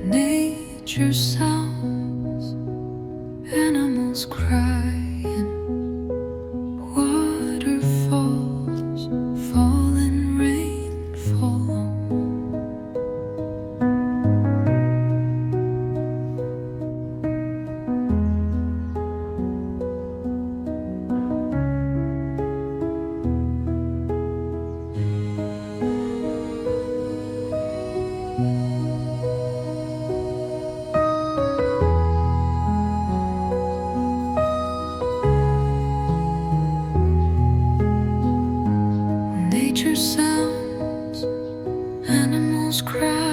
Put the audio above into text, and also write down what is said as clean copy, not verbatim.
Nature sounds, animals crying, waterfalls, falling rainfall. Nature sounds, animals cry.